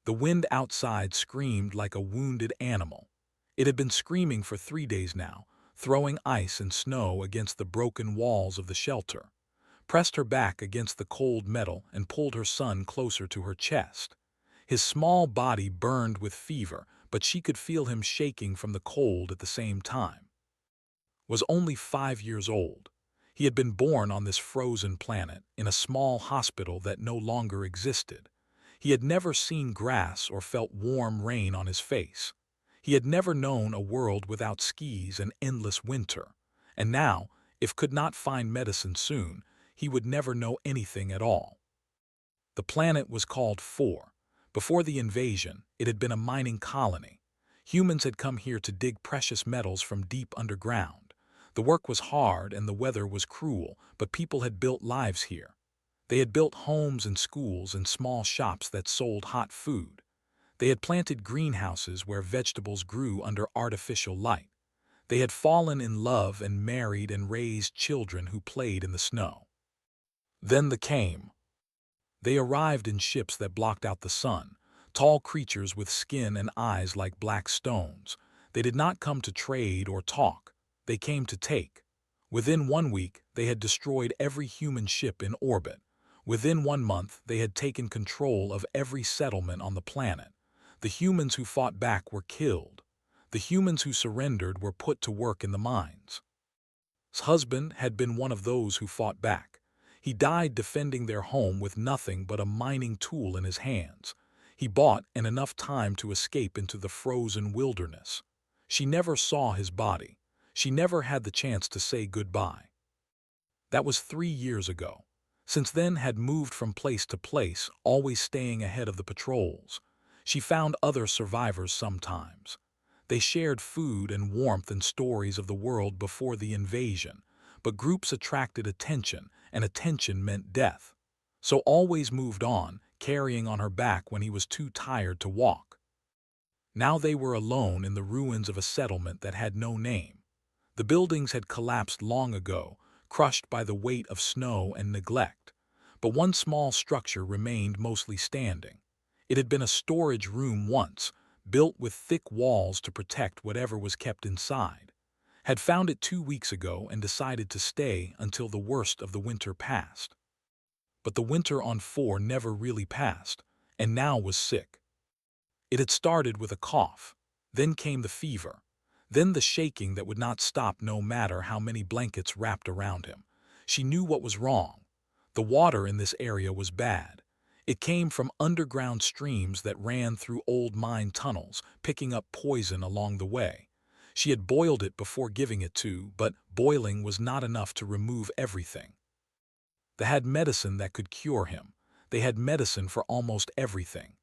The wind outside screamed like a wounded animal. It had been screaming for 3 days now, throwing ice and snow against the broken walls of the shelter, pressed her back against the cold metal and pulled her son closer to her chest. His small body burned with fever, but she could feel him shaking from the cold at the same time. Was only 5 years old. He had been born on this frozen planet, in a small hospital that no longer existed. He had never seen grass or felt warm rain on his face. He had never known a world without skis and endless winter. And now, if could not find medicine soon, he would never know anything at all. The planet was called 4. Before the invasion, it had been a mining colony. Humans had come here to dig precious metals from deep underground. The work was hard and the weather was cruel, but people had built lives here. They had built homes and schools and small shops that sold hot food. They had planted greenhouses where vegetables grew under artificial light. They had fallen in love and married and raised children who played in the snow. Then the came. They arrived in ships that blocked out the sun, tall creatures with skin and eyes like black stones. They did not come to trade or talk. They came to take. Within 1 week, they had destroyed every human ship in orbit. Within 1 month, they had taken control of every settlement on the planet. The humans who fought back were killed. The humans who surrendered were put to work in the mines. His husband had been one of those who fought back. He died defending their home with nothing but a mining tool in his hands. He bought and enough time to escape into the frozen wilderness. She never saw his body. She never had the chance to say goodbye. That was 3 years ago. Since then had moved from place to place, always staying ahead of the patrols. She found other survivors sometimes. They shared food and warmth and stories of the world before the invasion, but groups attracted attention, and attention meant death. So always moved on, carrying on her back when he was too tired to walk. Now they were alone in the ruins of a settlement that had no name. The buildings had collapsed long ago, crushed by the weight of snow and neglect. But one small structure remained mostly standing. It had been a storage room once, built with thick walls to protect whatever was kept inside. Had found it 2 weeks ago and decided to stay until the worst of the winter passed. But the winter on 4 never really passed, and now was sick. It had started with a cough. Then came the fever. Then the shaking that would not stop no matter how many blankets wrapped around him. She knew what was wrong. The water in this area was bad. It came from underground streams that ran through old mine tunnels, picking up poison along the way. She had boiled it before giving it to, but boiling was not enough to remove everything. They had medicine that could cure him. They had medicine for almost everything.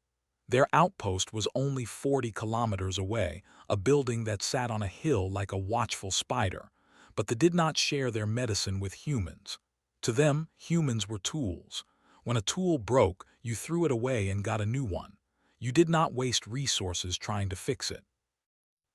Their outpost was only 40 kilometers away, a building that sat on a hill like a watchful spider, but they did not share their medicine with humans. To them, humans were tools. When a tool broke, you threw it away and got a new one. You did not waste resources trying to fix it.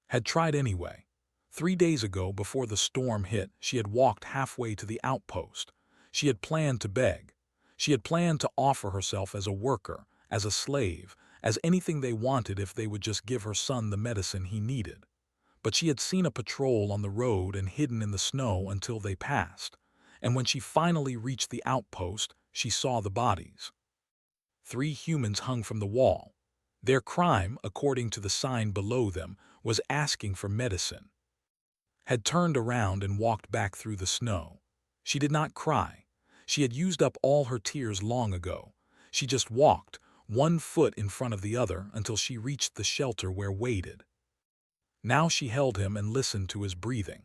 Had tried anyway. 3 days ago, before the storm hit, she had walked halfway to the outpost. She had planned to beg. She had planned to offer herself as a worker, as a slave, as anything they wanted if they would just give her son the medicine he needed. But she had seen a patrol on the road and hidden in the snow until they passed. And when she finally reached the outpost, she saw the bodies. 3 humans hung from the wall. Their crime, according to the sign below them, was asking for medicine. Had turned around and walked back through the snow. She did not cry. She had used up all her tears long ago. She just walked, 1 foot in front of the other, until she reached the shelter where waited. Now she held him and listened to his breathing.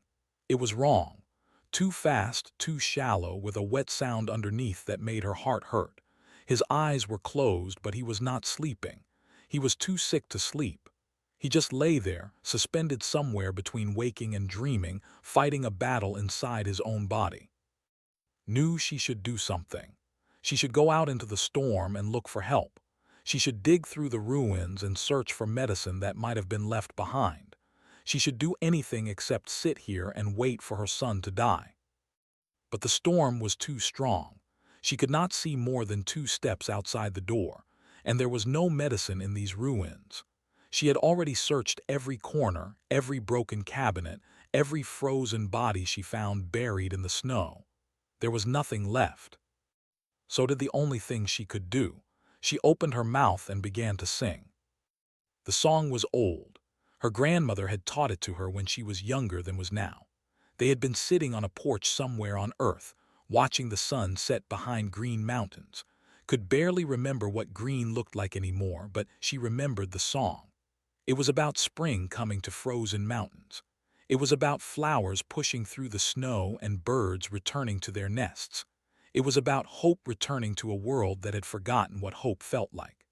It was wrong. Too fast, too shallow, with a wet sound underneath that made her heart hurt. His eyes were closed, but he was not sleeping. He was too sick to sleep. He just lay there, suspended somewhere between waking and dreaming, fighting a battle inside his own body. Knew she should do something. She should go out into the storm and look for help. She should dig through the ruins and search for medicine that might have been left behind. She should do anything except sit here and wait for her son to die. But the storm was too strong. She could not see more than 2 steps outside the door, and there was no medicine in these ruins. She had already searched every corner, every broken cabinet, every frozen body she found buried in the snow. There was nothing left. So did the only thing she could do. She opened her mouth and began to sing. The song was old. Her grandmother had taught it to her when she was younger than was now. They had been sitting on a porch somewhere on Earth, watching the sun set behind green mountains. Could barely remember what green looked like anymore, but she remembered the song. It was about spring coming to frozen mountains. It was about flowers pushing through the snow and birds returning to their nests. It was about hope returning to a world that had forgotten what hope felt like.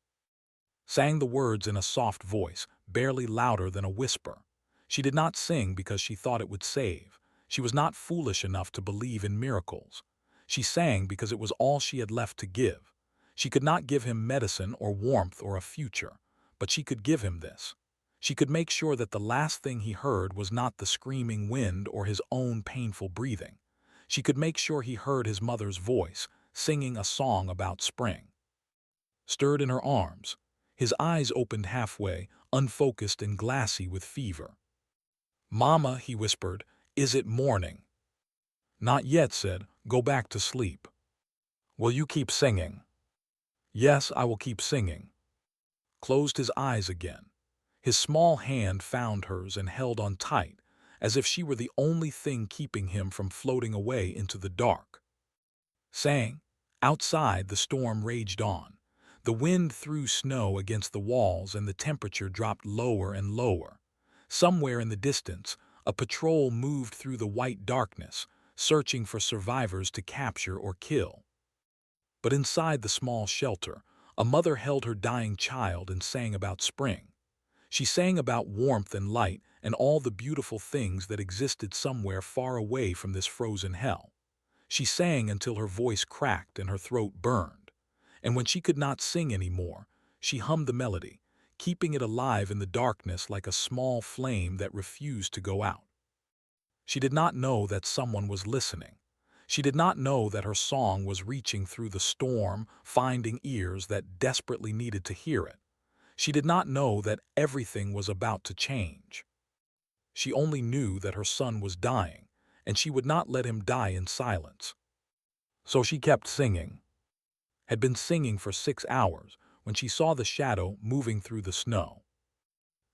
Sang the words in a soft voice, barely louder than a whisper. She did not sing because she thought it would save. She was not foolish enough to believe in miracles. She sang because it was all she had left to give. She could not give him medicine or warmth or a future, but she could give him this. She could make sure that the last thing he heard was not the screaming wind or his own painful breathing. She could make sure he heard his mother's voice, singing a song about spring. Stirred in her arms, his eyes opened halfway, unfocused and glassy with fever. "Mama," he whispered, "is it morning?" "Not yet," said. "Go back to sleep." "Will you keep singing?" "Yes, I will keep singing." Closed his eyes again. His small hand found hers and held on tight, as if she were the only thing keeping him from floating away into the dark. Sang. Outside, the storm raged on. The wind threw snow against the walls and the temperature dropped lower and lower. Somewhere in the distance, a patrol moved through the white darkness, searching for survivors to capture or kill. But inside the small shelter, a mother held her dying child and sang about spring. She sang about warmth and light and all the beautiful things that existed somewhere far away from this frozen hell. She sang until her voice cracked and her throat burned. And when she could not sing anymore, she hummed the melody, keeping it alive in the darkness like a small flame that refused to go out. She did not know that someone was listening. She did not know that her song was reaching through the storm, finding ears that desperately needed to hear it. She did not know that everything was about to change. She only knew that her son was dying, and she would not let him die in silence. So she kept singing. Had been singing for 6 hours when she saw the shadow moving through the snow.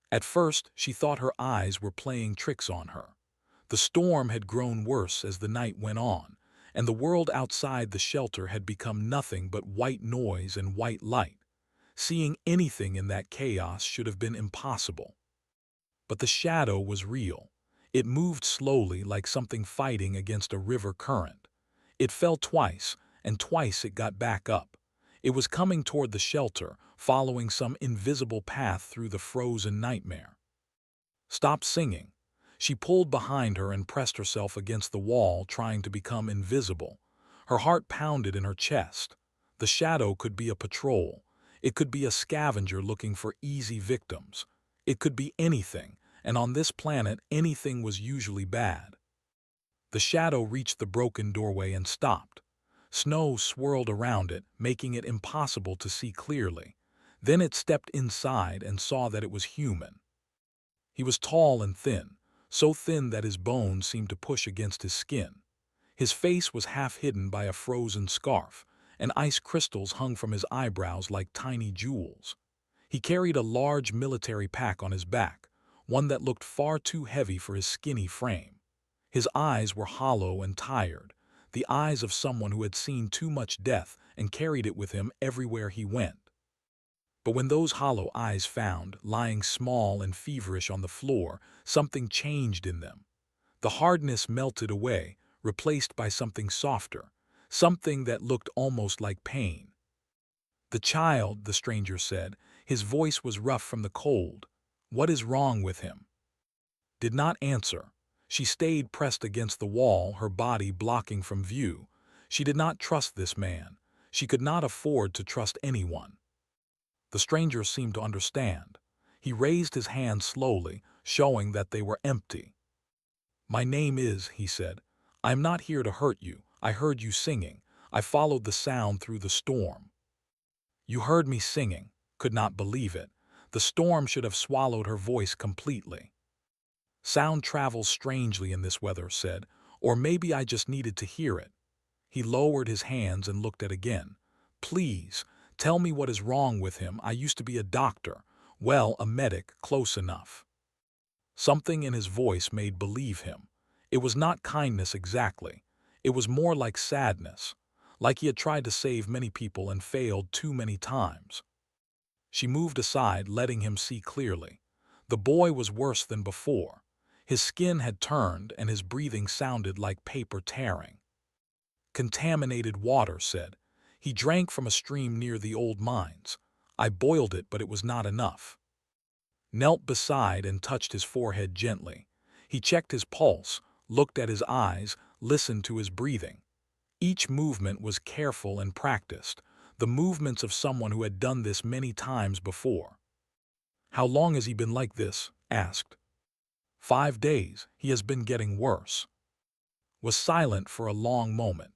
At first, she thought her eyes were playing tricks on her. The storm had grown worse as the night went on, and the world outside the shelter had become nothing but white noise and white light. Seeing anything in that chaos should have been impossible. But the shadow was real. It moved slowly like something fighting against a river current. It fell twice, and twice it got back up. It was coming toward the shelter, following some invisible path through the frozen nightmare. Stop singing. She pulled behind her and pressed herself against the wall, trying to become invisible. Her heart pounded in her chest. The shadow could be a patrol. It could be a scavenger looking for easy victims. It could be anything, and on this planet anything was usually bad. The shadow reached the broken doorway and stopped. Snow swirled around it, making it impossible to see clearly. Then it stepped inside and saw that it was human. He was tall and thin, so thin that his bones seemed to push against his skin. His face was half hidden by a frozen scarf, and ice crystals hung from his eyebrows like tiny jewels. He carried a large military pack on his back, one that looked far too heavy for his skinny frame. His eyes were hollow and tired, the eyes of someone who had seen too much death and carried it with him everywhere he went. But when those hollow eyes found, lying small and feverish on the floor, something changed in them. The hardness melted away, replaced by something softer, something that looked almost like pain. "The child," the stranger said. His voice was rough from the cold. "What is wrong with him?" Did not answer. She stayed pressed against the wall, her body blocking from view. She did not trust this man. She could not afford to trust anyone. The stranger seemed to understand. He raised his hands slowly, showing that they were empty. "My name is," he said. "I am not here to hurt you. I heard you singing. I followed the sound through the storm." "You heard me singing." could not believe it. The storm should have swallowed her voice completely. Sound travels strangely in this weather, said, or maybe I just needed to hear it. He lowered his hands and looked at again. Please, tell me what is wrong with him. I used to be a doctor. Well, a medic, close enough. Something in his voice made believe him. It was not kindness exactly. It was more like sadness, like he had tried to save many people and failed too many times. She moved aside, letting him see clearly. The boy was worse than before. His skin had turned and his breathing sounded like paper tearing. Contaminated water, said. He drank from a stream near the old mines. I boiled it, but it was not enough. Knelt beside and touched his forehead gently. He checked his pulse, looked at his eyes, listened to his breathing. Each movement was careful and practiced, the movements of someone who had done this many times before. How long has he been like this? Asked. 5 days. He has been getting worse. Was silent for a long moment.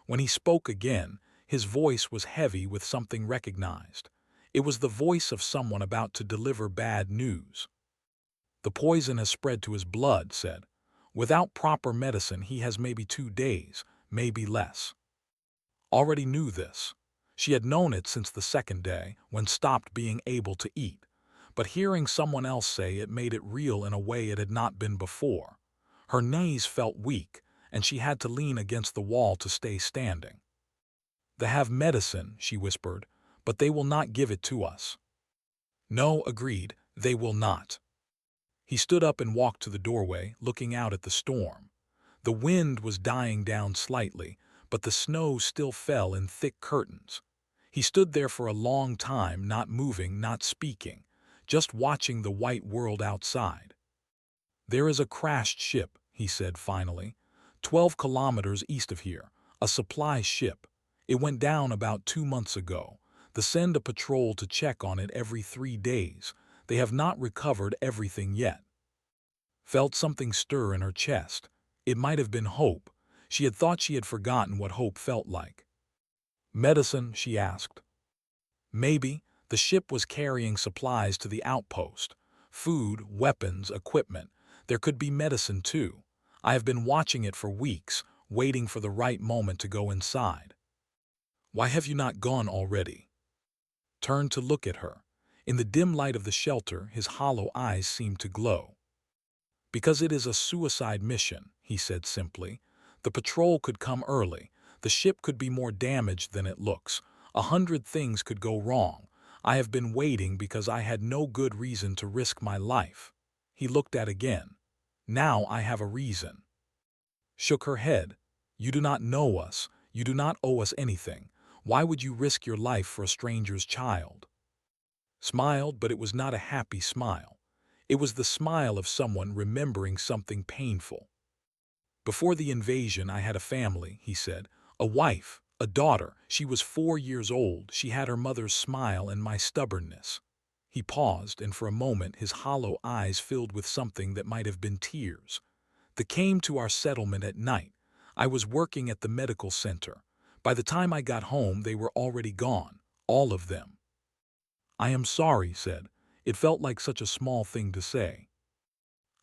When he spoke again, his voice was heavy with something recognized. It was the voice of someone about to deliver bad news. The poison has spread to his blood, said. Without proper medicine, he has maybe 2 days, maybe less. Already knew this. She had known it since the second day, when stopped being able to eat. But hearing someone else say it made it real in a way it had not been before. Her knees felt weak, and she had to lean against the wall to stay standing. They have medicine, she whispered, but they will not give it to us. No, agreed, they will not. He stood up and walked to the doorway, looking out at the storm. The wind was dying down slightly, but the snow still fell in thick curtains. He stood there for a long time, not moving, not speaking, just watching the white world outside. There is a crashed ship, he said finally, 12 kilometers east of here, a supply ship. It went down about 2 months ago. They send a patrol to check on it every 3 days. They have not recovered everything yet. Felt something stir in her chest. It might have been hope. She had thought she had forgotten what hope felt like. Medicine, she asked. Maybe. The ship was carrying supplies to the outpost. Food, weapons, equipment. There could be medicine too. I have been watching it for weeks, waiting for the right moment to go inside. Why have you not gone already? Turned to look at her. In the dim light of the shelter, his hollow eyes seemed to glow. Because it is a suicide mission, he said simply. The patrol could come early. The ship could be more damaged than it looks. 100 things could go wrong. I have been waiting because I had no good reason to risk my life. He looked at again. Now I have a reason. Shook her head. You do not know us. You do not owe us anything. Why would you risk your life for a stranger's child? Smiled, but it was not a happy smile. It was the smile of someone remembering something painful. Before the invasion, I had a family, he said. A wife, a daughter. She was 4 years old. She had her mother's smile and my stubbornness. He paused, and for a moment his hollow eyes filled with something that might have been tears. They came to our settlement at night. I was working at the medical center. By the time I got home, they were already gone, all of them. I am sorry, said. It felt like such a small thing to say.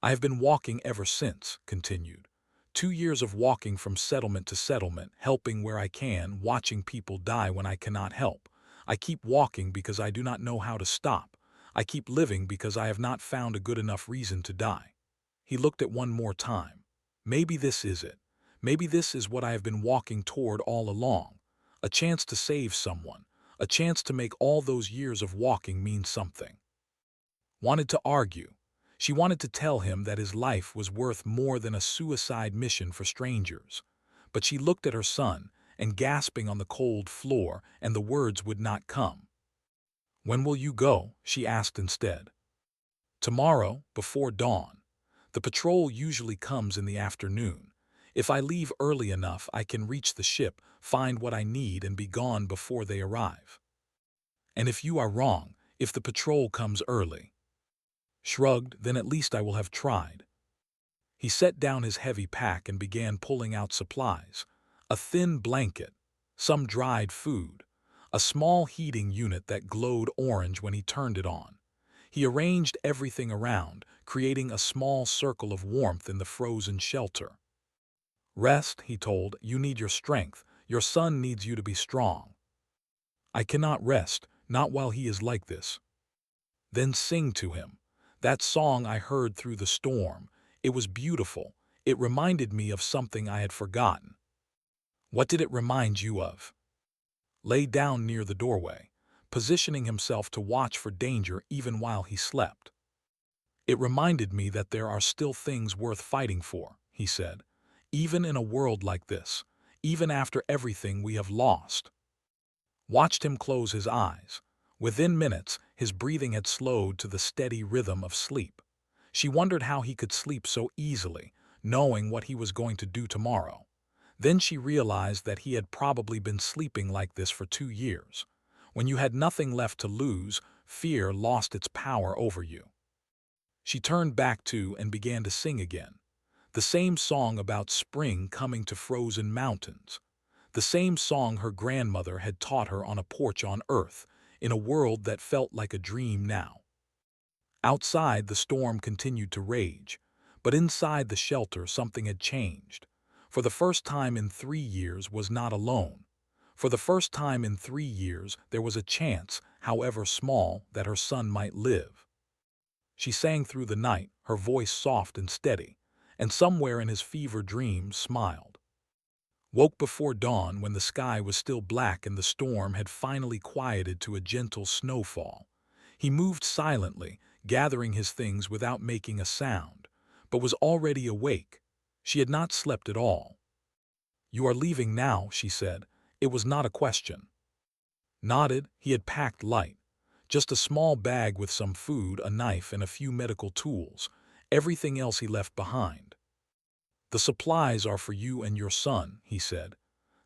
I have been walking ever since, continued. 2 years of walking from settlement to settlement, helping where I can, watching people die when I cannot help. I keep walking because I do not know how to stop. I keep living because I have not found a good enough reason to die. He looked at one more time. Maybe this is it. Maybe this is what I have been walking toward all along. A chance to save someone. A chance to make all those years of walking mean something. Wanted to argue. She wanted to tell him that his life was worth more than a suicide mission for strangers. But she looked at her son, and gasping on the cold floor, and the words would not come. When will you go? She asked instead. Tomorrow, before dawn. The patrol usually comes in the afternoon. If I leave early enough, I can reach the ship, find what I need, and be gone before they arrive. And if you are wrong, if the patrol comes early? Shrugged, then at least I will have tried. He set down his heavy pack and began pulling out supplies. A thin blanket, some dried food, a small heating unit that glowed orange when he turned it on. He arranged everything around, creating a small circle of warmth in the frozen shelter. "Rest," he told, "you need your strength. Your son needs you to be strong." "I cannot rest, not while he is like this." "Then sing to him. That song I heard through the storm. It was beautiful. It reminded me of something I had forgotten." "What did it remind you of?" Lay down near the doorway, positioning himself to watch for danger even while he slept. "It reminded me that there are still things worth fighting for," he said, "even in a world like this, even after everything we have lost." Watched him close his eyes. Within minutes, his breathing had slowed to the steady rhythm of sleep. She wondered how he could sleep so easily, knowing what he was going to do tomorrow. Then she realized that he had probably been sleeping like this for 2 years. When you had nothing left to lose, fear lost its power over you. She turned back to and began to sing again. The same song about spring coming to frozen mountains. The same song her grandmother had taught her on a porch on Earth, in a world that felt like a dream now. Outside, the storm continued to rage, but inside the shelter something had changed. For the first time in 3 years was not alone. For the first time in 3 years there was a chance, however small, that her son might live. She sang through the night, her voice soft and steady, and somewhere in his fever dreams smiled. Woke before dawn when the sky was still black and the storm had finally quieted to a gentle snowfall. He moved silently, gathering his things without making a sound, but was already awake. She had not slept at all. "You are leaving now," she said. It was not a question. Nodded. He had packed light. Just a small bag with some food, a knife, and a few medical tools. Everything else he left behind. "The supplies are for you and your son," he said.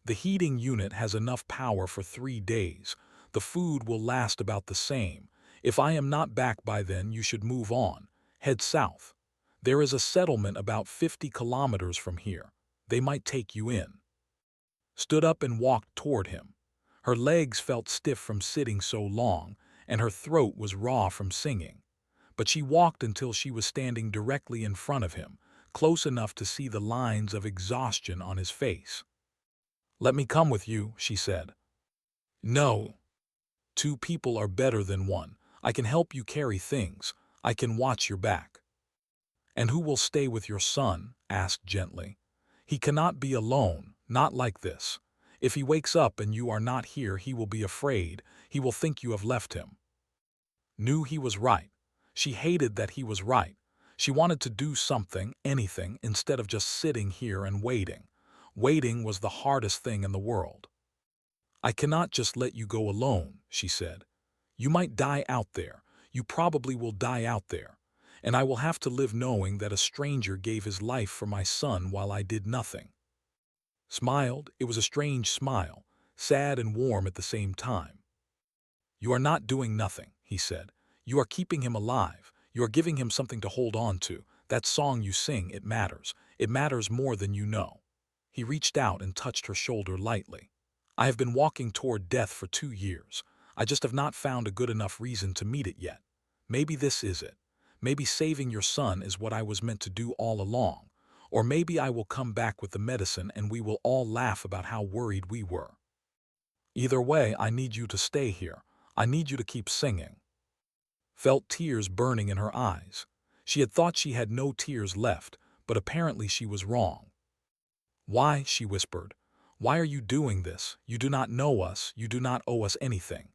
"The heating unit has enough power for 3 days. The food will last about the same. If I am not back by then, you should move on. Head south. There is a settlement about 50 kilometers from here. They might take you in." Stood up and walked toward him. Her legs felt stiff from sitting so long, and her throat was raw from singing. But she walked until she was standing directly in front of him, close enough to see the lines of exhaustion on his face. "Let me come with you," she said. "No. 2 people are better than 1. I can help you carry things. I can watch your back." "And who will stay with your son?" asked gently. "He cannot be alone, not like this. If he wakes up and you are not here, he will be afraid. He will think you have left him." Knew he was right. She hated that he was right. She wanted to do something, anything, instead of just sitting here and waiting. Waiting was the hardest thing in the world. "I cannot just let you go alone," she said. "You might die out there. You probably will die out there. And I will have to live knowing that a stranger gave his life for my son while I did nothing." Smiled. It was a strange smile, sad and warm at the same time. "You are not doing nothing," he said. "You are keeping him alive. You are giving him something to hold on to. That song you sing, it matters. It matters more than you know." He reached out and touched her shoulder lightly. "I have been walking toward death for 2 years. I just have not found a good enough reason to meet it yet. Maybe this is it. Maybe saving your son is what I was meant to do all along. Or maybe I will come back with the medicine and we will all laugh about how worried we were. Either way, I need you to stay here. I need you to keep singing." Felt tears burning in her eyes. She had thought she had no tears left, but apparently she was wrong. "Why?" she whispered. "Why are you doing this? You do not know us. You do not owe us anything."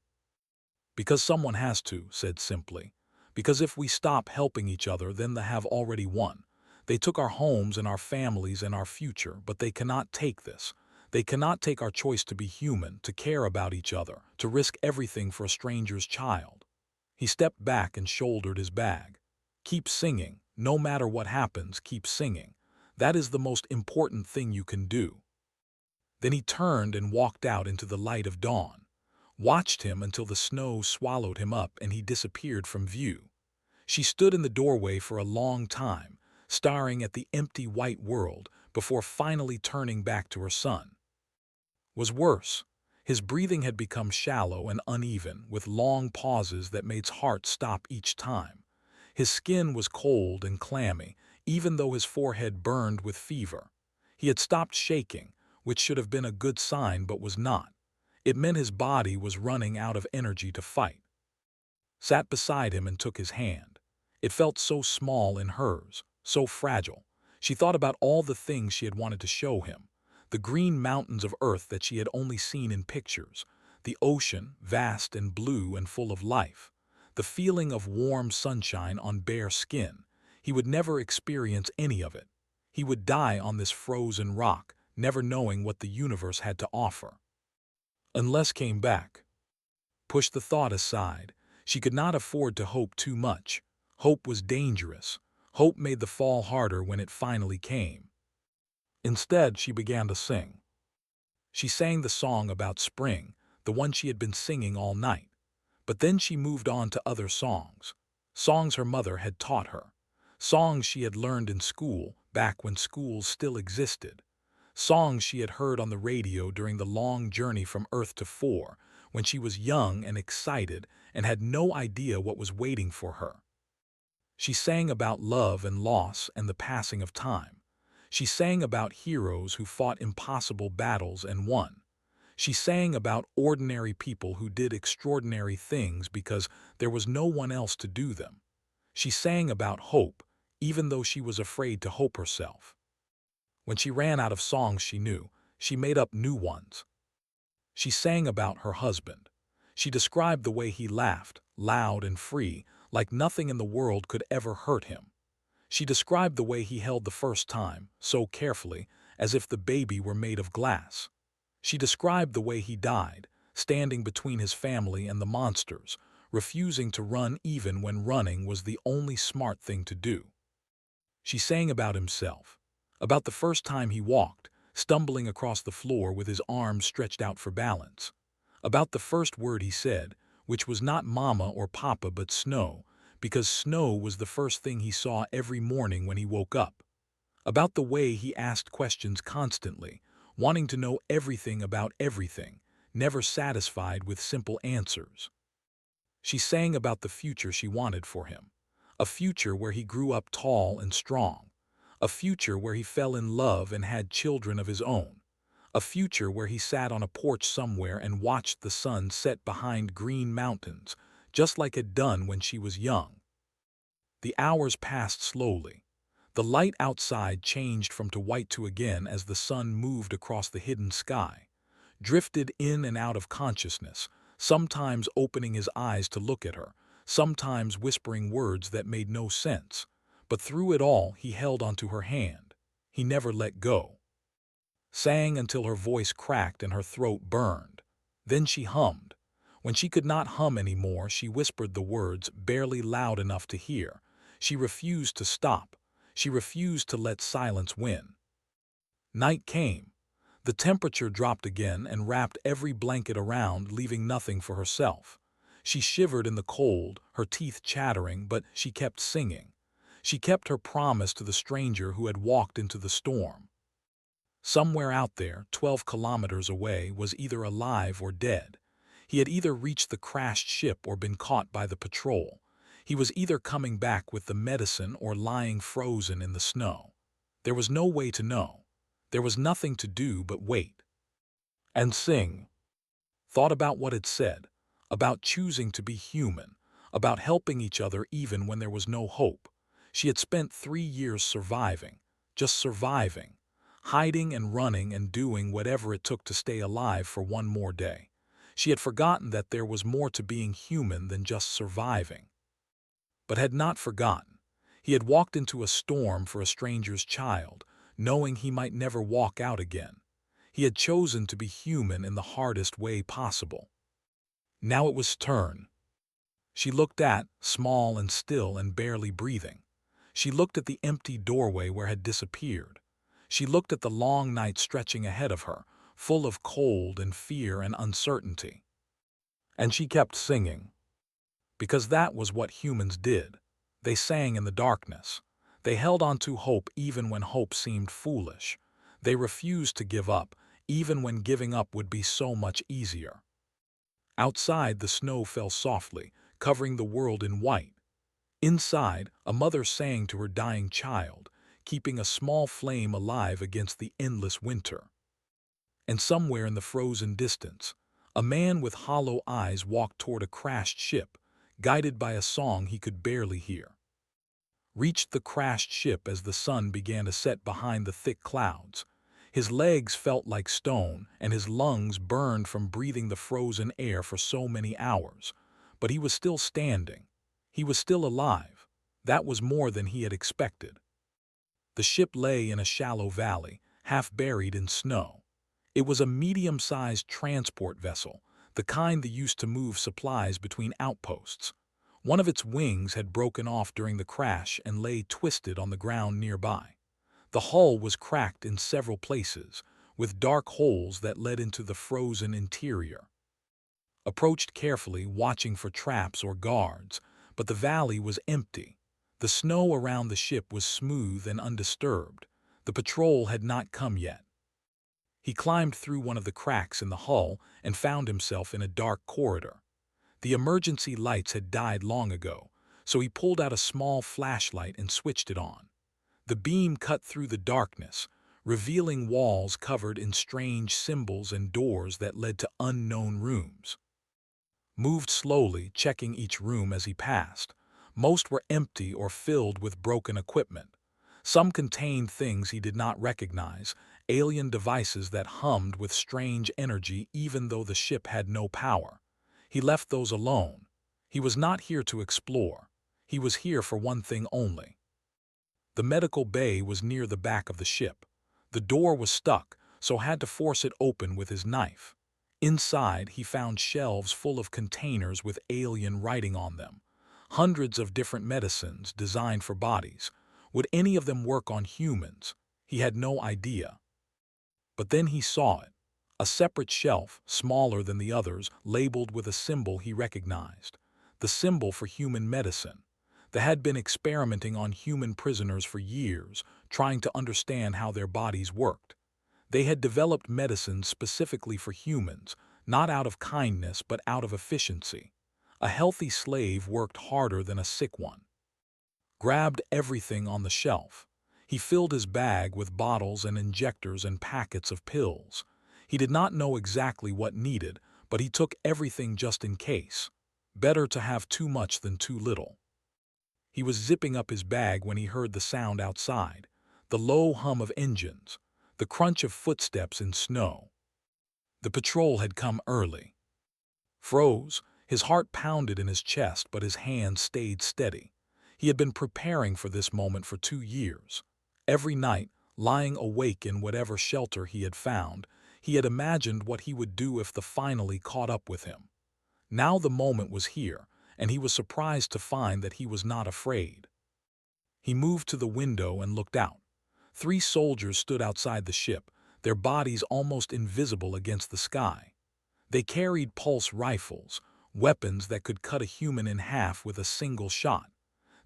"Because someone has to," said simply. "Because if we stop helping each other, then they have already won. They took our homes and our families and our future, but they cannot take this. They cannot take our choice to be human, to care about each other, to risk everything for a stranger's child." He stepped back and shouldered his bag. "Keep singing. No matter what happens, keep singing. That is the most important thing you can do." Then he turned and walked out into the light of dawn. Watched him until the snow swallowed him up and he disappeared from view. She stood in the doorway for a long time, staring at the empty white world before finally turning back to her son. Was worse. His breathing had become shallow and uneven, with long pauses that made his heart stop each time. His skin was cold and clammy, even though his forehead burned with fever. He had stopped shaking, which should have been a good sign but was not. It meant his body was running out of energy to fight. Sat beside him and took his hand. It felt so small in hers, so fragile. She thought about all the things she had wanted to show him. The green mountains of Earth that she had only seen in pictures. The ocean, vast and blue and full of life. The feeling of warm sunshine on bare skin. He would never experience any of it. He would die on this frozen rock, never knowing what the universe had to offer. Unless came back. Push the thought aside. She could not afford to hope too much. Hope was dangerous. Hope made the fall harder when it finally came. Instead, she began to sing. She sang the song about spring, the one she had been singing all night. But then she moved on to other songs. Songs her mother had taught her. Songs she had learned in school, back when schools still existed. Songs she had heard on the radio during the long journey from Earth to 4, when she was young and excited and had no idea what was waiting for her. She sang about love and loss and the passing of time. She sang about heroes who fought impossible battles and won. She sang about ordinary people who did extraordinary things because there was no one else to do them. She sang about hope, even though she was afraid to hope herself. When she ran out of songs she knew, she made up new ones. She sang about her husband. She described the way he laughed, loud and free, like nothing in the world could ever hurt him. She described the way he held the first time, so carefully, as if the baby were made of glass. She described the way he died, standing between his family and the monsters, refusing to run even when running was the only smart thing to do. She sang about himself, about the first time he walked, stumbling across the floor with his arms stretched out for balance, about the first word he said, which was not mama or papa but snow, because snow was the first thing he saw every morning when he woke up, about the way he asked questions constantly, wanting to know everything about everything, never satisfied with simple answers. She sang about the future she wanted for him, a future where he grew up tall and strong, a future where he fell in love and had children of his own, a future where he sat on a porch somewhere and watched the sun set behind green mountains, just like it had done when she was young. The hours passed slowly. The light outside changed from to white to again as the sun moved across the hidden sky, drifted in and out of consciousness, sometimes opening his eyes to look at her, sometimes whispering words that made no sense. But through it all, he held onto her hand. He never let go. Sang until her voice cracked and her throat burned. Then she hummed. When she could not hum anymore, she whispered the words, barely loud enough to hear. She refused to stop. She refused to let silence win. Night came. The temperature dropped again and wrapped every blanket around, leaving nothing for herself. She shivered in the cold, her teeth chattering, but she kept singing. She kept her promise to the stranger who had walked into the storm. Somewhere out there, 12 kilometers away, was either alive or dead. He had either reached the crashed ship or been caught by the patrol. He was either coming back with the medicine or lying frozen in the snow. There was no way to know. There was nothing to do but wait. And sing. Thought about what it said, about choosing to be human, about helping each other even when there was no hope. She had spent 3 years surviving, just surviving, hiding and running and doing whatever it took to stay alive for one more day. She had forgotten that there was more to being human than just surviving. But had not forgotten. He had walked into a storm for a stranger's child, knowing he might never walk out again. He had chosen to be human in the hardest way possible. Now it was turn. She looked at, small and still and barely breathing. She looked at the empty doorway where had disappeared. She looked at the long night stretching ahead of her, full of cold and fear and uncertainty. And she kept singing. Because that was what humans did. They sang in the darkness. They held on to hope even when hope seemed foolish. They refused to give up, even when giving up would be so much easier. Outside, the snow fell softly, covering the world in white. Inside, a mother sang to her dying child, keeping a small flame alive against the endless winter. And somewhere in the frozen distance, a man with hollow eyes walked toward a crashed ship, guided by a song he could barely hear. Reached the crashed ship as the sun began to set behind the thick clouds. His legs felt like stone, and his lungs burned from breathing the frozen air for so many hours. But he was still standing. He was still alive. That was more than he had expected. The ship lay in a shallow valley, half buried in snow. It was a medium-sized transport vessel, the kind that used to move supplies between outposts. One of its wings had broken off during the crash and lay twisted on the ground nearby. The hull was cracked in several places, with dark holes that led into the frozen interior. Approached carefully, watching for traps or guards, but the valley was empty. The snow around the ship was smooth and undisturbed. The patrol had not come yet. He climbed through one of the cracks in the hull and found himself in a dark corridor. The emergency lights had died long ago, so he pulled out a small flashlight and switched it on. The beam cut through the darkness, revealing walls covered in strange symbols and doors that led to unknown rooms. Moved slowly, checking each room as he passed. Most were empty or filled with broken equipment. Some contained things he did not recognize, alien devices that hummed with strange energy even though the ship had no power. He left those alone. He was not here to explore. He was here for one thing only. The medical bay was near the back of the ship. The door was stuck, so had to force it open with his knife. Inside, he found shelves full of containers with alien writing on them. Hundreds of different medicines designed for bodies. Would any of them work on humans? He had no idea. But then he saw it. A separate shelf, smaller than the others, labeled with a symbol he recognized. The symbol for human medicine. They had been experimenting on human prisoners for years, trying to understand how their bodies worked. They had developed medicines specifically for humans, not out of kindness but out of efficiency. A healthy slave worked harder than a sick one. Grabbed everything on the shelf. He filled his bag with bottles and injectors and packets of pills. He did not know exactly what needed, but he took everything just in case. Better to have too much than too little. He was zipping up his bag when he heard the sound outside, the low hum of engines, the crunch of footsteps in snow. The patrol had come early. Froze, his heart pounded in his chest, but his hands stayed steady. He had been preparing for this moment for 2 years. Every night, lying awake in whatever shelter he had found, he had imagined what he would do if the finally caught up with him. Now the moment was here, and he was surprised to find that he was not afraid. He moved to the window and looked out. 3 soldiers stood outside the ship, their bodies almost invisible against the sky. They carried pulse rifles, weapons that could cut a human in half with a single shot.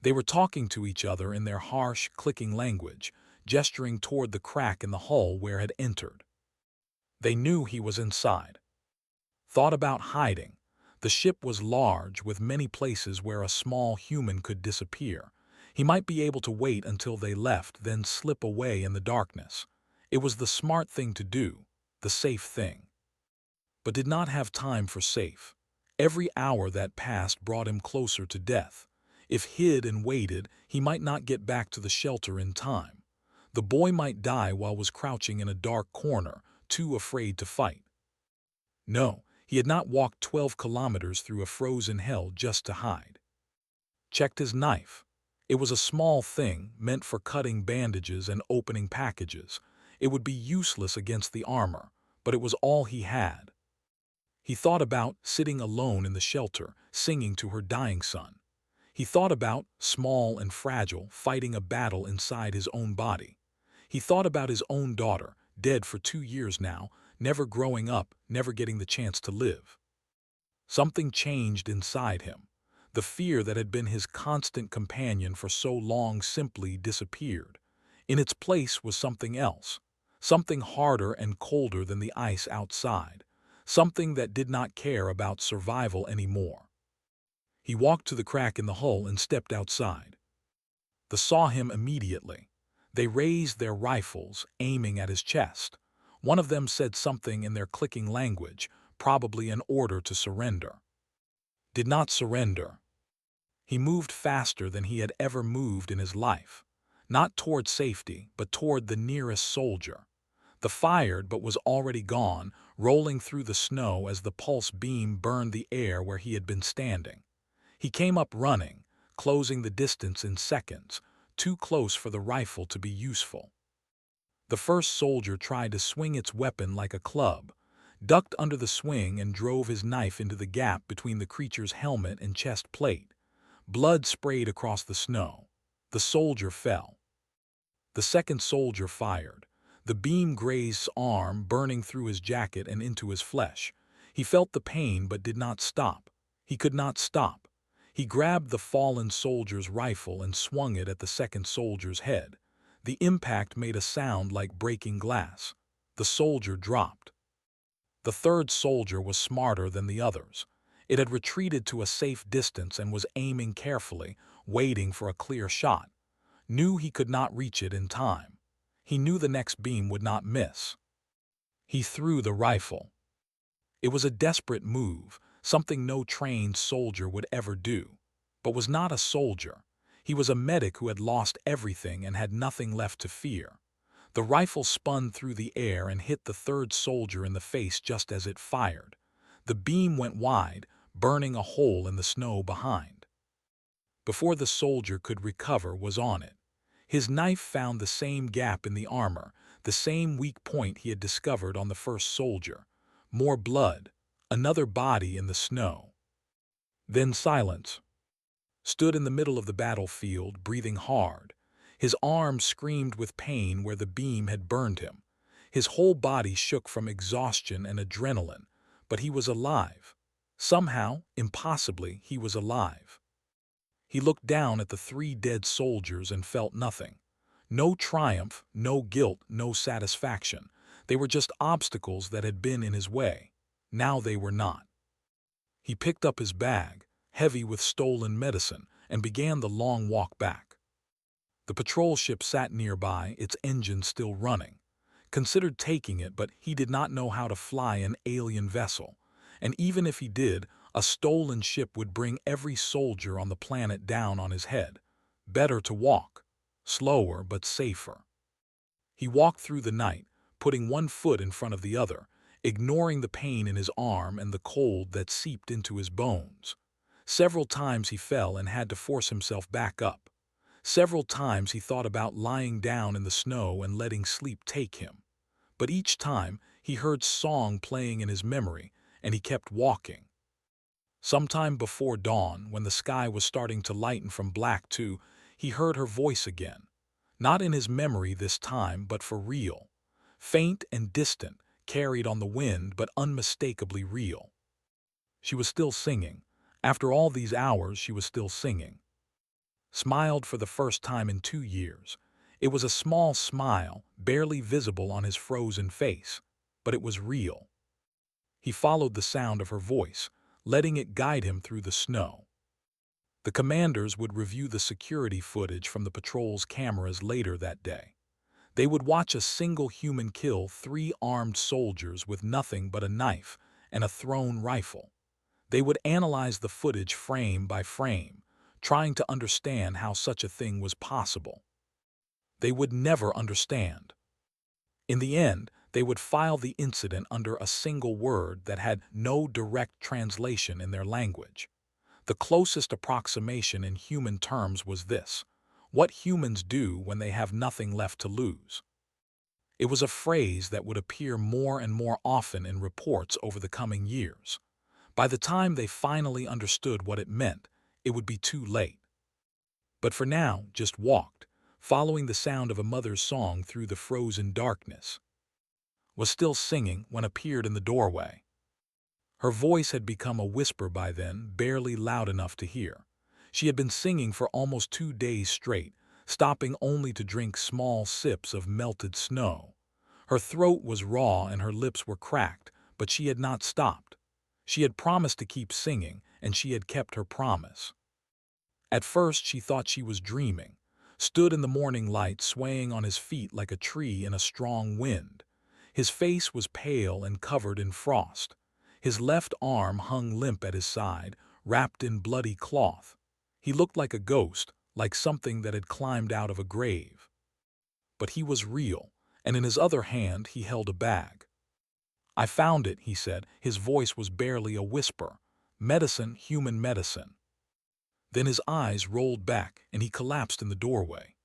They were talking to each other in their harsh, clicking language, gesturing toward the crack in the hull where had entered. They knew he was inside. Thought about hiding. The ship was large, with many places where a small human could disappear. He might be able to wait until they left, then slip away in the darkness. It was the smart thing to do, the safe thing. But did not have time for safe. Every hour that passed brought him closer to death. If hid and waited, he might not get back to the shelter in time. The boy might die while was crouching in a dark corner, too afraid to fight. No, he had not walked 12 kilometers through a frozen hell just to hide. Checked his knife. It was a small thing, meant for cutting bandages and opening packages. It would be useless against the armor, but it was all he had. He thought about sitting alone in the shelter, singing to her dying son. He thought about, small and fragile, fighting a battle inside his own body. He thought about his own daughter, dead for 2 years now, never growing up, never getting the chance to live. Something changed inside him. The fear that had been his constant companion for so long simply disappeared. In its place was something else. something harder and colder than the ice outside, something that did not care about survival anymore. He walked to the crack in the hull and stepped outside. They saw him immediately. They raised their rifles, aiming at his chest. One of them said something in their clicking language, probably an order to surrender. Did not surrender. He moved faster than he had ever moved in his life, not toward safety, but toward the nearest soldier. The fired but was already gone, rolling through the snow as the pulse beam burned the air where he had been standing. He came up running, closing the distance in seconds, too close for the rifle to be useful. The first soldier tried to swing its weapon like a club, ducked under the swing and drove his knife into the gap between the creature's helmet and chest plate. Blood sprayed across the snow. The soldier fell. The second soldier fired. The beam grazed his arm, burning through his jacket and into his flesh. He felt the pain but did not stop. He could not stop. He grabbed the fallen soldier's rifle and swung it at the second soldier's head. The impact made a sound like breaking glass. The soldier dropped. The third soldier was smarter than the others. It had retreated to a safe distance and was aiming carefully, waiting for a clear shot. Knew he could not reach it in time. He knew the next beam would not miss. He threw the rifle. It was a desperate move, something no trained soldier would ever do, but was not a soldier. He was a medic who had lost everything and had nothing left to fear. The rifle spun through the air and hit the third soldier in the face just as it fired. The beam went wide, burning a hole in the snow behind. Before the soldier could recover was on it. His knife found the same gap in the armor, the same weak point he had discovered on the first soldier. More blood, another body in the snow. Then silence. Stood in the middle of the battlefield, breathing hard. His arms screamed with pain where the beam had burned him. His whole body shook from exhaustion and adrenaline, but he was alive. Somehow, impossibly, he was alive. He looked down at the three dead soldiers and felt nothing. No triumph, no guilt, no satisfaction. They were just obstacles that had been in his way. Now they were not. He picked up his bag, heavy with stolen medicine, and began the long walk back. The patrol ship sat nearby, its engine still running. Considered taking it, but he did not know how to fly an alien vessel. And even if he did, a stolen ship would bring every soldier on the planet down on his head. Better to walk. Slower but safer. He walked through the night, putting one foot in front of the other, ignoring the pain in his arm and the cold that seeped into his bones. Several times he fell and had to force himself back up. Several times he thought about lying down in the snow and letting sleep take him. But each time he heard song playing in his memory, and he kept walking. Sometime before dawn, when the sky was starting to lighten from black to, he heard her voice again. Not in his memory this time, but for real. Faint and distant, carried on the wind, but unmistakably real. She was still singing. After all these hours, she was still singing. Smiled for the first time in 2 years. It was a small smile, barely visible on his frozen face, but it was real. He followed the sound of her voice, letting it guide him through the snow. The commanders would review the security footage from the patrol's cameras later that day. They would watch a single human kill 3 armed soldiers with nothing but a knife and a thrown rifle. They would analyze the footage frame by frame, trying to understand how such a thing was possible. They would never understand. In the end, they would file the incident under a single word that had no direct translation in their language. The closest approximation in human terms was this: what humans do when they have nothing left to lose. It was a phrase that would appear more and more often in reports over the coming years. By the time they finally understood what it meant, it would be too late. But for now, just walked, following the sound of a mother's song through the frozen darkness. Was still singing when appeared in the doorway. Her voice had become a whisper by then, barely loud enough to hear. She had been singing for almost 2 days straight, stopping only to drink small sips of melted snow. Her throat was raw and her lips were cracked, but she had not stopped. She had promised to keep singing, and she had kept her promise. At first she thought she was dreaming, stood in the morning light swaying on his feet like a tree in a strong wind. His face was pale and covered in frost. His left arm hung limp at his side, wrapped in bloody cloth. He looked like a ghost, like something that had climbed out of a grave. But he was real, and in his other hand he held a bag. "I found it," he said. His voice was barely a whisper. "Medicine, human medicine." Then his eyes rolled back, and he collapsed in the doorway.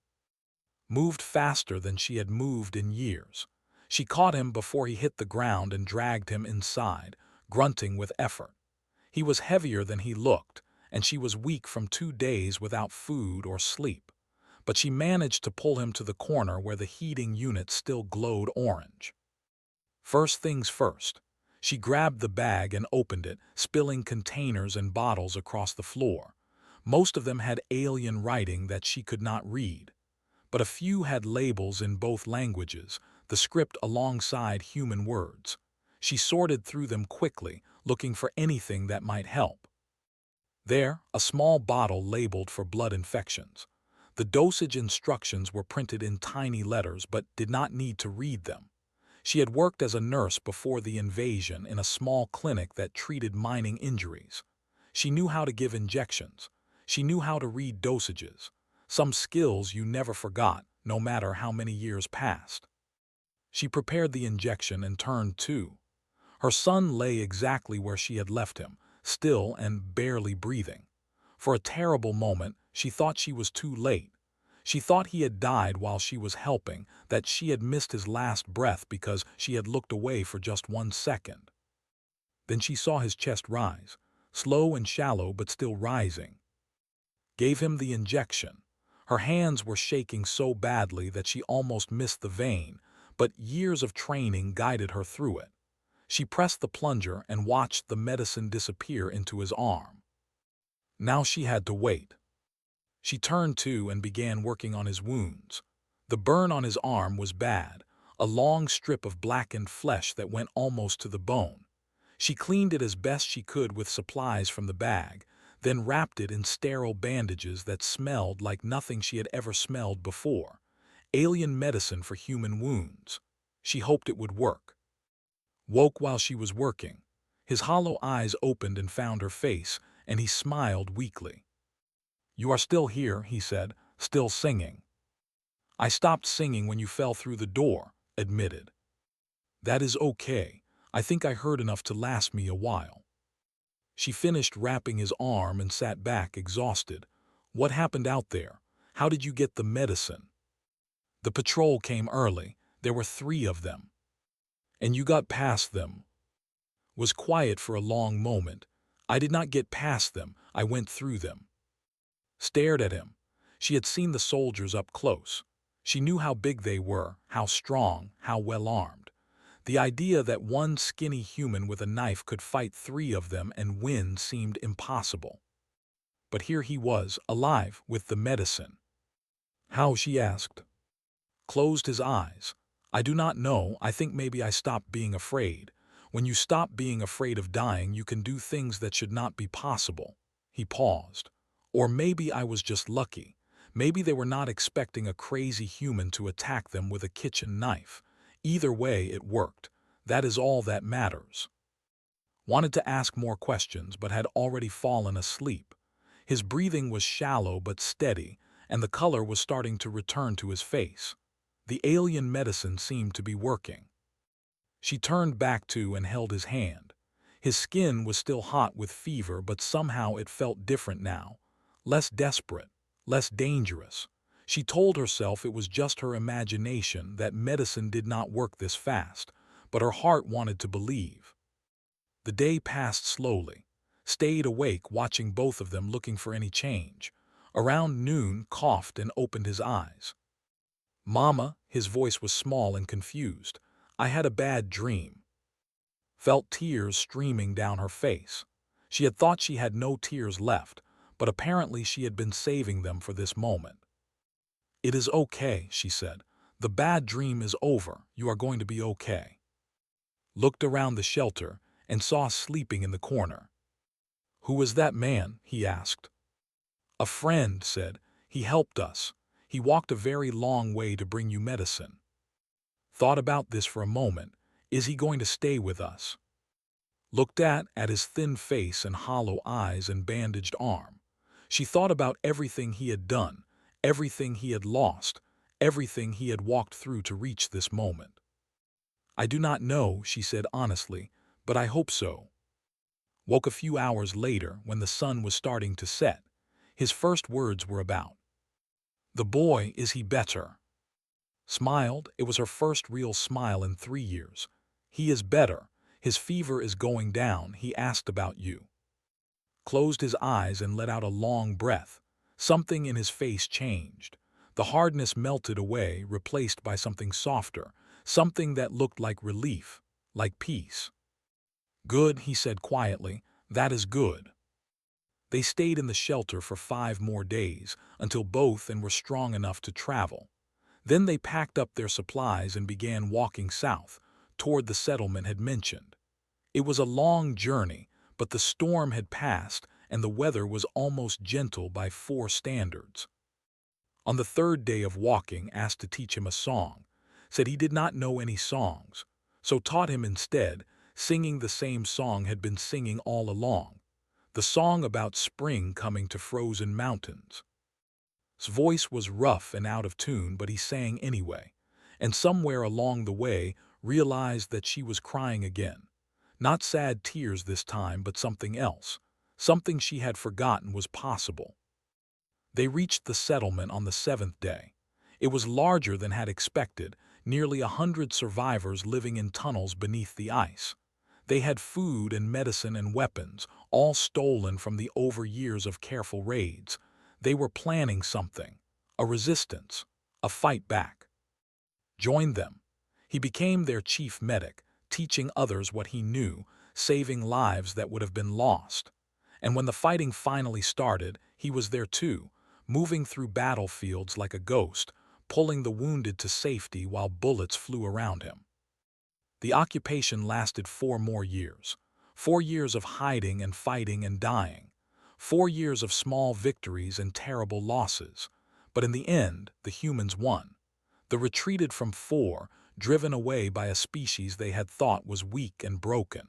Moved faster than she had moved in years. She caught him before he hit the ground and dragged him inside, grunting with effort. He was heavier than he looked, and she was weak from 2 days without food or sleep. But she managed to pull him to the corner where the heating unit still glowed orange. First things first. She grabbed the bag and opened it, spilling containers and bottles across the floor. Most of them had alien writing that she could not read. But a few had labels in both languages, the script alongside human words. She sorted through them quickly, looking for anything that might help. There, a small bottle labeled for blood infections. The dosage instructions were printed in tiny letters but did not need to read them. She had worked as a nurse before the invasion in a small clinic that treated mining injuries. She knew how to give injections. She knew how to read dosages. Some skills you never forgot, no matter how many years passed. She prepared the injection and turned to. Her son lay exactly where she had left him, still and barely breathing. For a terrible moment, she thought she was too late. She thought he had died while she was helping, that she had missed his last breath because she had looked away for just 1 second. Then she saw his chest rise, slow and shallow but still rising. Gave him the injection. Her hands were shaking so badly that she almost missed the vein, but years of training guided her through it. She pressed the plunger and watched the medicine disappear into his arm. Now she had to wait. She turned to and began working on his wounds. The burn on his arm was bad, a long strip of blackened flesh that went almost to the bone. She cleaned it as best she could with supplies from the bag, then wrapped it in sterile bandages that smelled like nothing she had ever smelled before. Alien medicine for human wounds. She hoped it would work. Woke while she was working. His hollow eyes opened and found her face, and he smiled weakly. "You are still here," he said, "still singing." "I stopped singing when you fell through the door," admitted. "That is okay. I think I heard enough to last me a while." She finished wrapping his arm and sat back exhausted. "What happened out there? How did you get the medicine?" "The patrol came early. There were 3 of them." "And you got past them?" Was quiet for a long moment. "I did not get past them. I went through them." Stared at him. She had seen the soldiers up close. She knew how big they were, how strong, how well armed. The idea that one skinny human with a knife could fight 3 of them and win seemed impossible. But here he was, alive, with the medicine. "How?" she asked. Closed his eyes. "I do not know. I think maybe I stopped being afraid. When you stop being afraid of dying, you can do things that should not be possible." He paused. "Or maybe I was just lucky. Maybe they were not expecting a crazy human to attack them with a kitchen knife. Either way, it worked. That is all that matters." Wanted to ask more questions, but had already fallen asleep. His breathing was shallow but steady, and the color was starting to return to his face. The alien medicine seemed to be working. She turned back to and held his hand. His skin was still hot with fever, but somehow it felt different now. Less desperate, less dangerous. She told herself it was just her imagination, that medicine did not work this fast, but her heart wanted to believe. The day passed slowly. Stayed awake, watching both of them, looking for any change. Around noon, coughed and opened his eyes. "Mama," his voice was small and confused. "I had a bad dream." Felt tears streaming down her face. She had thought she had no tears left, but apparently she had been saving them for this moment. "It is okay," she said. The bad dream is over. You are going to be okay. Looked around the shelter and saw sleeping in the corner. Who was that man? He asked. A friend said. He helped us. He walked a very long way to bring you medicine. Thought about this for a moment. Is he going to stay with us? Looked at his thin face and hollow eyes and bandaged arm. She thought about everything he had done, everything he had lost, everything he had walked through to reach this moment. I do not know, she said honestly, but I hope so. Woke a few hours later when the sun was starting to set. His first words were about the boy. Is he better? Smiled. It was her first real smile in 3 years. He is better. His fever is going down. He asked about you. Closed his eyes and let out a long breath. Something in his face changed. The hardness melted away, replaced by something softer, something that looked like relief, like peace. Good, he said quietly. That is good. They stayed in the shelter for 5 more days, until both and were strong enough to travel. Then they packed up their supplies and began walking south, toward the settlement had mentioned. It was a long journey, but the storm had passed and the weather was almost gentle by 4 standards. On the 3rd day of walking, asked to teach him a song. Said he did not know any songs, so taught him instead, singing the same song had been singing all along. The song about spring coming to frozen mountains. His voice was rough and out of tune, but he sang anyway, and somewhere along the way realized that she was crying again. Not sad tears this time, but something else, something she had forgotten was possible. They reached the settlement on the 7th day. It was larger than had expected, nearly 100 survivors living in tunnels beneath the ice. They had food and medicine and weapons, all stolen from the over years of careful raids. They were planning something, a resistance, a fight back. Joined them. He became their chief medic, teaching others what he knew, saving lives that would have been lost. And when the fighting finally started, he was there too, moving through battlefields like a ghost, pulling the wounded to safety while bullets flew around him. The occupation lasted 4 more years. 4 years of hiding and fighting and dying. 4 years of small victories and terrible losses. But in the end, the humans won. They retreated from 4, driven away by a species they had thought was weak and broken.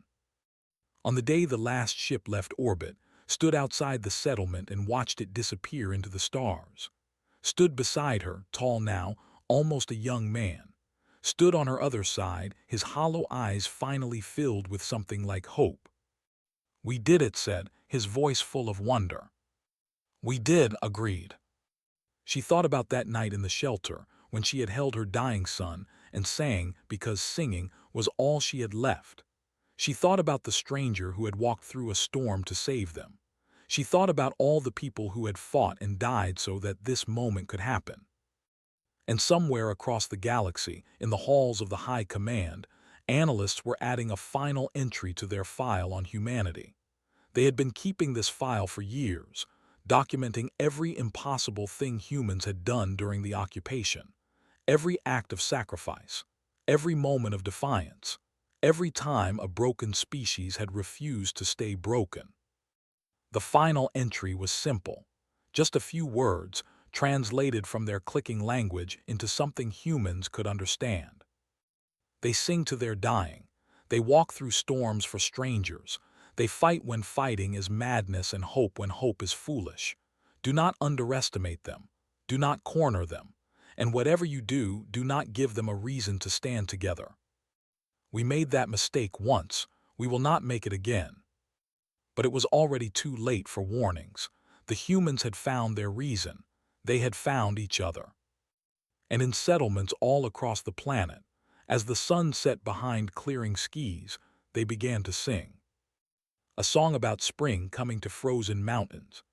On the day the last ship left orbit, stood outside the settlement and watched it disappear into the stars. Stood beside her, tall now, almost a young man. Stood on her other side, his hollow eyes finally filled with something like hope. We did it, said, his voice full of wonder. We did, agreed. She thought about that night in the shelter, when she had held her dying son and sang because singing was all she had left. She thought about the stranger who had walked through a storm to save them. She thought about all the people who had fought and died so that this moment could happen. And somewhere across the galaxy, in the halls of the High Command, analysts were adding a final entry to their file on humanity. They had been keeping this file for years, documenting every impossible thing humans had done during the occupation, every act of sacrifice, every moment of defiance, every time a broken species had refused to stay broken. The final entry was simple, just a few words, translated from their clicking language into something humans could understand. They sing to their dying. They walk through storms for strangers. They fight when fighting is madness and hope when hope is foolish. Do not underestimate them. Do not corner them. And whatever you do, do not give them a reason to stand together. We made that mistake once. We will not make it again. But it was already too late for warnings. The humans had found their reason. They had found each other. And in settlements all across the planet, as the sun set behind clearing skies, they began to sing. A song about spring coming to frozen mountains.